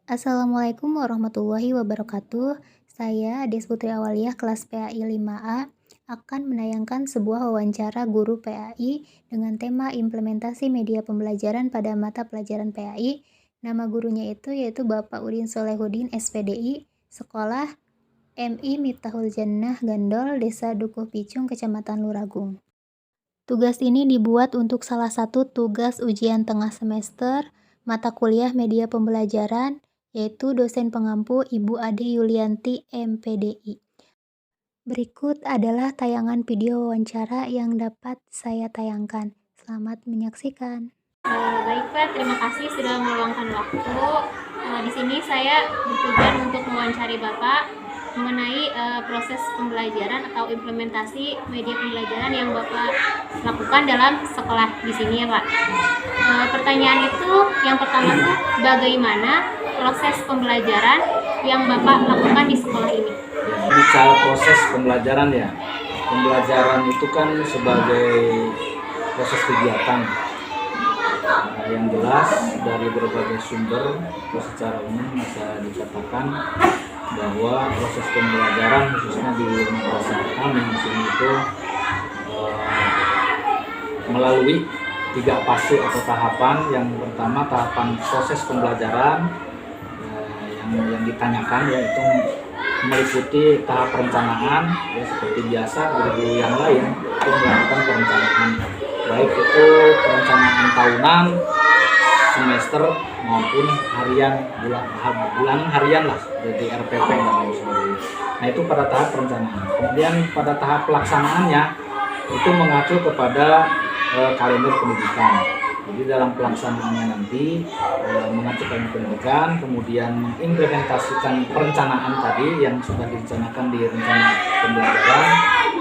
Assalamualaikum warahmatullahi wabarakatuh. Saya Des Putri Awaliyah kelas PAI 5A akan menayangkan sebuah wawancara guru PAI dengan tema implementasi media pembelajaran pada mata pelajaran PAI. Nama gurunya itu yaitu Bapak Udin Solehudin SPDI, Sekolah MI Miftahul Jannah Gandol, Desa Dukuh Picung, Kecamatan Luragung. Tugas ini dibuat untuk salah satu tugas ujian tengah semester mata kuliah media pembelajaran, yaitu dosen pengampu Ibu Ade Yulianti MPDI. Berikut adalah tayangan video wawancara yang dapat saya tayangkan. Selamat menyaksikan. Baik Pak, terima kasih sudah meluangkan waktu. Di sini saya bertujuan untuk mewawancari Bapak mengenai proses pembelajaran atau implementasi media pembelajaran yang Bapak lakukan dalam sekolah di sini ya Pak. Pertanyaan itu yang pertama tuh bagaimana proses pembelajaran yang Bapak lakukan di sekolah ini? Bicara proses pembelajaran ya, pembelajaran itu kan sebagai proses kegiatan yang jelas dari berbagai sumber. Secara umum bisa dikatakan bahwa proses pembelajaran khususnya di madrasah kami di sini itu melalui 3 fase atau tahapan. Yang pertama tahapan proses pembelajaran yang ditanyakan, yaitu meliputi tahap perencanaan, ya seperti biasa guru yang lain itu melakukan perencanaan, baik itu perencanaan tahunan, semester maupun harian, bulan harian lah, jadi RPP dan lain sebagainya. Nah itu pada tahap perencanaan. Kemudian pada tahap pelaksanaannya itu mengacu kepada kalender pendidikan. Jadi dalam pelaksanaannya nanti mengacu kalender pendidikan, kemudian mengimplementasikan perencanaan tadi yang sudah direncanakan di rencana pembelajaran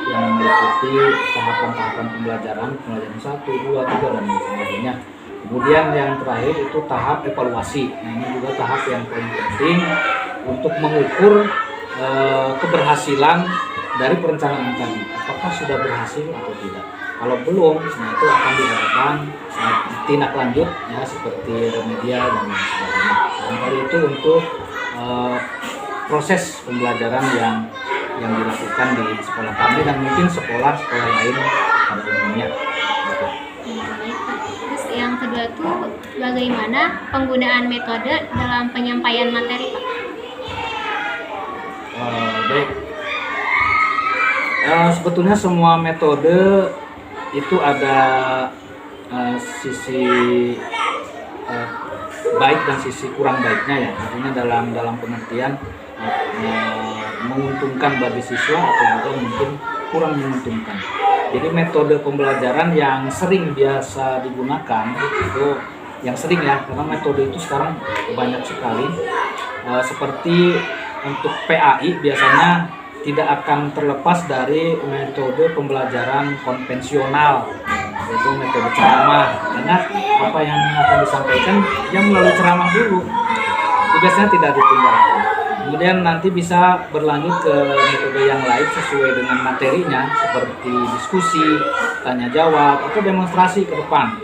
yang meliputi tahapan-tahapan pembelajaran 1, 2, 3 dan lain sebagainya. Kemudian yang terakhir itu tahap evaluasi. Nah ini juga tahap yang paling penting untuk mengukur keberhasilan dari perencanaan tadi. Apakah sudah berhasil atau tidak? Kalau belum, nah itu akan dilakukan tindak lanjut ya seperti remedial dan lain sebagainya. Dan kali itu untuk proses pembelajaran yang dilakukan di sekolah kami dan mungkin sekolah-sekolah lain pada umumnya. Baik Pak. Terus yang kedua tuh bagaimana penggunaan metode dalam penyampaian materi Pak? Baik. Sebetulnya semua metode itu ada sisi baik dan sisi kurang baiknya ya. Artinya dalam pengertian menguntungkan bagi siswa atau juga mungkin kurang menguntungkan. Jadi metode pembelajaran yang biasa digunakan itu yang sering ya, karena metode itu sekarang banyak sekali. Seperti untuk PAI biasanya tidak akan terlepas dari metode pembelajaran konvensional, yaitu metode ceramah. Karena apa yang akan disampaikan yang melalui ceramah dulu, tugasnya tidak ditinggalkan. Kemudian nanti bisa berlanjut ke metode yang lain sesuai dengan materinya, seperti diskusi, tanya jawab, atau demonstrasi ke depan.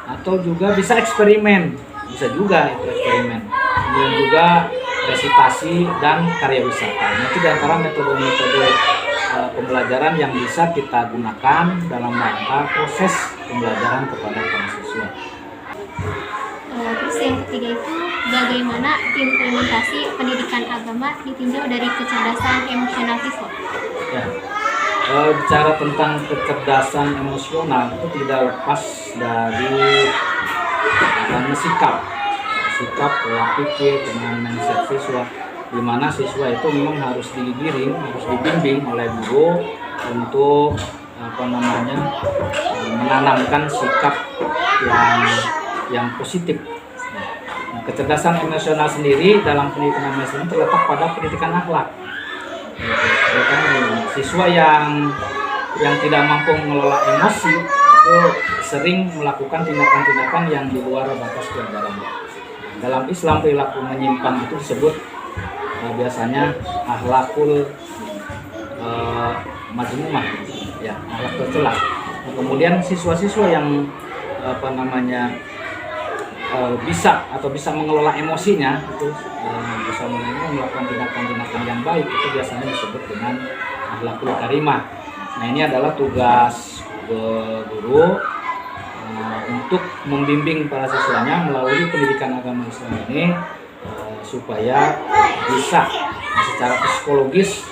Atau juga bisa eksperimen, bisa juga itu eksperimen. Kemudian juga resitasi dan karya wisata. Nah, itu diantara metode-metode pembelajaran yang bisa kita gunakan dalam rangka proses pembelajaran kepada para siswa. Terus yang ketiga itu bagaimana implementasi pendidikan agama ditinjau dari kecerdasan emosional siswa? Ya, bicara tentang kecerdasan emosional itu tidak lepas dari sikap pola pikir dengan mindset siswa, di mana siswa itu memang harus dibimbing oleh guru untuk menanamkan sikap yang positif. Nah, kecerdasan emosional sendiri dalam pendidikan emosional terletak pada pendidikan akhlak. Siswa yang tidak mampu mengelola emosi itu sering melakukan tindakan-tindakan yang di luar batas kewajaran. Dalam Islam perilaku menyimpang itu disebut biasanya akhlakul majmumah, ya, akhlak tercela. Nah, kemudian siswa-siswa yang bisa mengelola emosinya, itu bisa melakukan tindakan-tindakan yang baik, itu biasanya disebut dengan akhlakul karimah. Nah, ini adalah tugas guru untuk membimbing para siswanya melalui pendidikan agama Islam ini supaya bisa secara psikologis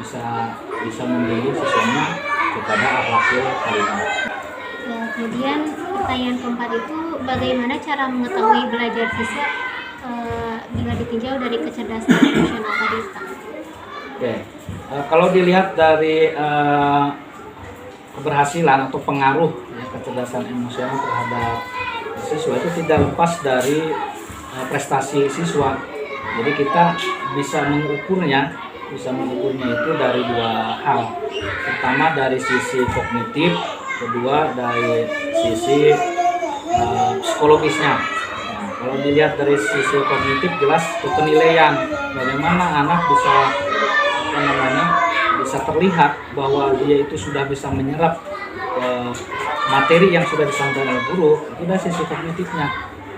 bisa membimbing siswanya kepada akhlakul karimah. Ya, kemudian pertanyaan keempat itu, bagaimana cara mengetahui belajar siswa bila ditinjau dari kecerdasan emosional tadi, Pak? Oke, kalau dilihat dari keberhasilan atau pengaruh ya, kecerdasan emosional terhadap siswa itu tidak lepas dari prestasi siswa. Jadi kita bisa mengukurnya itu dari dua hal. Pertama dari sisi kognitif, kedua dari sisi psikologisnya. Nah, kalau dilihat dari sisi kognitif jelas penilaian bagaimana anak bisa terlihat bahwa dia itu sudah bisa menyerap materi yang sudah disampaikan oleh guru, itu dari sisi kognitifnya,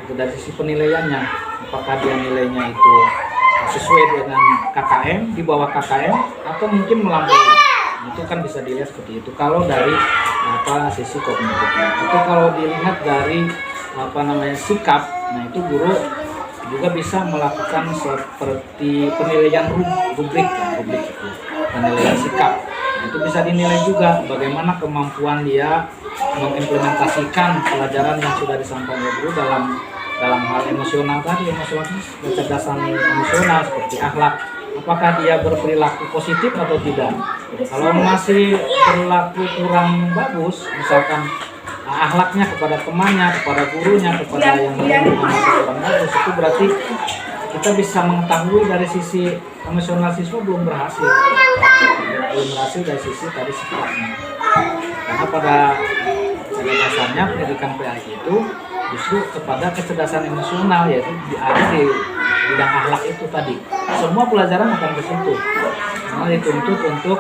itu dari sisi penilaiannya, apakah dia nilainya itu sesuai dengan KKM, di bawah KKM, atau mungkin melampaui. Itu kan bisa dilihat seperti itu kalau dari sisi kognitifnya. Tapi kalau dilihat dari sikap, nah itu guru juga bisa melakukan seperti penilaian rubrik itu, penilaian sikap. Nah, itu bisa dinilai juga bagaimana kemampuan dia mengimplementasikan pelajaran yang sudah disampaikan oleh guru dalam hal emosional tadi, kecerdasan emosional seperti akhlak. Apakah dia berperilaku positif atau tidak? Kalau masih berlaku kurang bagus, misalkan akhlaknya kepada temannya, kepada gurunya, kepada yang lain kurang bagus, itu berarti kita bisa mengetahui dari sisi emosional siswa belum berhasil dari sisi tadi sifatnya. Karena pada dasarnya pendidikan PAI itu justru kepada kecerdasan emosional, yaitu ada di bidang akhlak itu tadi. Semua pelajaran akan ke situ. Karena dituntut untuk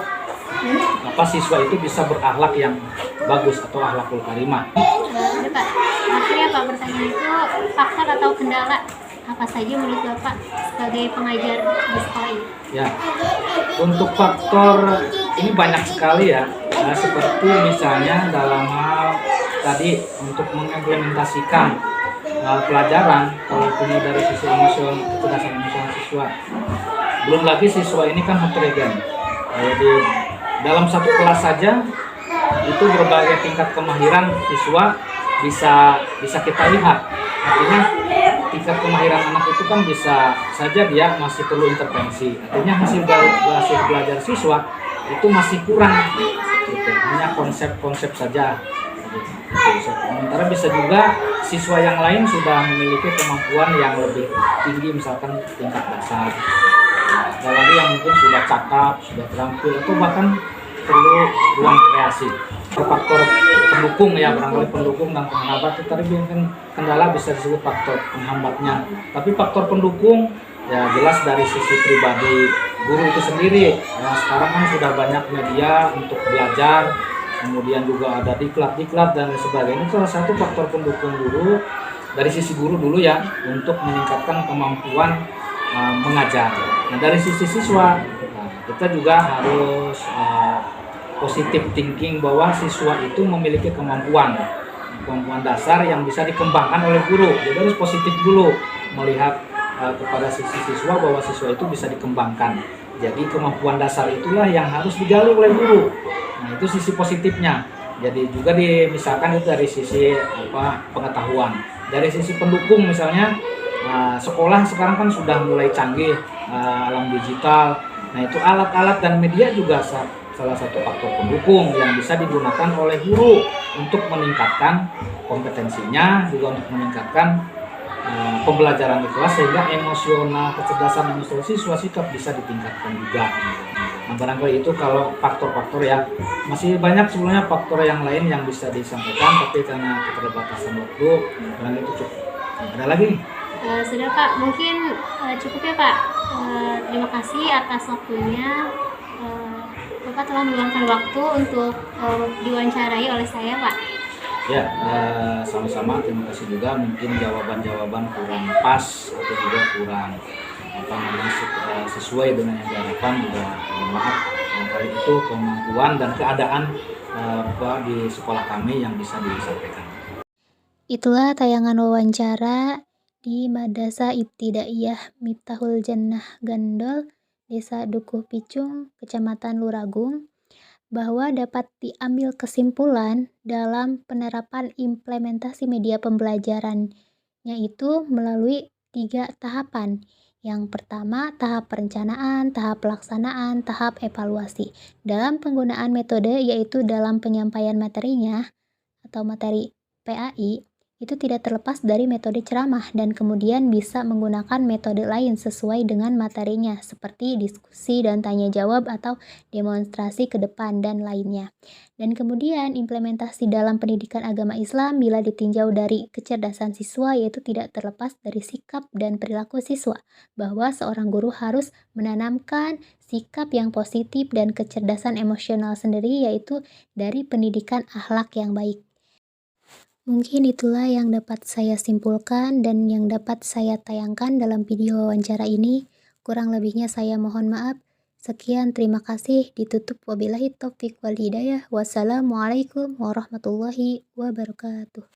siswa itu bisa berakhlak yang bagus atau akhlakul karimah. Pak, akhirnya Pak, pertanyaan itu, faktor atau kendala apa saja menurut Bapak sebagai pengajar di sekolah ini? Ya, untuk faktor ini banyak sekali ya. Nah, seperti misalnya dalam hal tadi untuk mengimplementasikan pelajaran, kalau punya dari sisi kecerdasan emosional siswa. Belum lagi siswa ini kan heterogen. Jadi dalam satu kelas saja itu berbagai tingkat kemahiran siswa bisa kita lihat. Artinya tingkat kemahiran anak itu kan bisa saja dia masih perlu intervensi. Artinya hasil belajar siswa itu masih kurang. Gitu. Hanya konsep-konsep saja. Sementara bisa juga siswa yang lain sudah memiliki kemampuan yang lebih tinggi, misalkan tingkat dasar. Ada lagi yang mungkin sudah cakap, sudah terampil, atau bahkan perlu ruang kreasi. Faktor pendukung ya, barangkali pendukung dan penghambat itu tadi mungkin kendala bisa disebut faktor penghambatnya. Tapi faktor pendukung ya jelas dari sisi pribadi guru itu sendiri. Ya, sekarang kan sudah banyak media untuk belajar, kemudian juga ada diklat dan sebagainya. Itu salah satu faktor pendukung guru dari sisi guru dulu ya, untuk meningkatkan kemampuan mengajar. Nah, dari sisi siswa, kita juga harus positive thinking bahwa siswa itu memiliki kemampuan dasar yang bisa dikembangkan oleh guru. Jadi harus positif dulu melihat kepada sisi siswa bahwa siswa itu bisa dikembangkan. Jadi kemampuan dasar itulah yang harus digali oleh guru. Nah, itu sisi positifnya. Jadi juga misalkan itu dari sisi pengetahuan. Dari sisi pendukung misalnya, sekolah sekarang kan sudah mulai canggih, alam digital. Nah, itu alat-alat dan media juga salah satu faktor pendukung yang bisa digunakan oleh guru untuk meningkatkan kompetensinya, juga untuk meningkatkan pembelajaran di kelas, sehingga kecerdasan emosional siswa sikap bisa ditingkatkan juga. Nah, barangkali itu kalau faktor-faktor ya. Masih banyak sebenarnya faktor yang lain yang bisa disampaikan, tapi karena keterbatasan waktu, barangkali itu cukup. Ada lagi? Sudah Pak, mungkin cukup ya Pak. Terima kasih atas waktunya. Bapak telah meluangkan waktu untuk diwawancarai oleh saya Pak. Ya, sama-sama. Terima kasih juga. Mungkin jawaban-jawaban kurang pas atau juga kurang sesuai dengan yang diharapkan juga. Maaf. Hal itu kemampuan dan keadaan di sekolah kami yang bisa disampaikan. Itulah tayangan wawancara di Madrasah Ibtidaiyah Miftahul Jannah Gandol, Desa Dukuh Picung, Kecamatan Luragung, bahwa dapat diambil kesimpulan dalam penerapan implementasi media pembelajaran, yaitu melalui 3 tahapan. Yang pertama, tahap perencanaan, tahap pelaksanaan, tahap evaluasi. Dalam penggunaan metode, yaitu dalam penyampaian materinya atau materi PAI, itu tidak terlepas dari metode ceramah dan kemudian bisa menggunakan metode lain sesuai dengan materinya seperti diskusi dan tanya jawab atau demonstrasi ke depan dan lainnya. Dan kemudian implementasi dalam pendidikan agama Islam bila ditinjau dari kecerdasan siswa yaitu tidak terlepas dari sikap dan perilaku siswa, bahwa seorang guru harus menanamkan sikap yang positif dan kecerdasan emosional sendiri yaitu dari pendidikan akhlak yang baik. Mungkin itulah yang dapat saya simpulkan dan yang dapat saya tayangkan dalam video wawancara ini. Kurang lebihnya saya mohon maaf. Sekian, terima kasih. Ditutup wabillahi taufiq wal hidayah. Wassalamualaikum warahmatullahi wabarakatuh.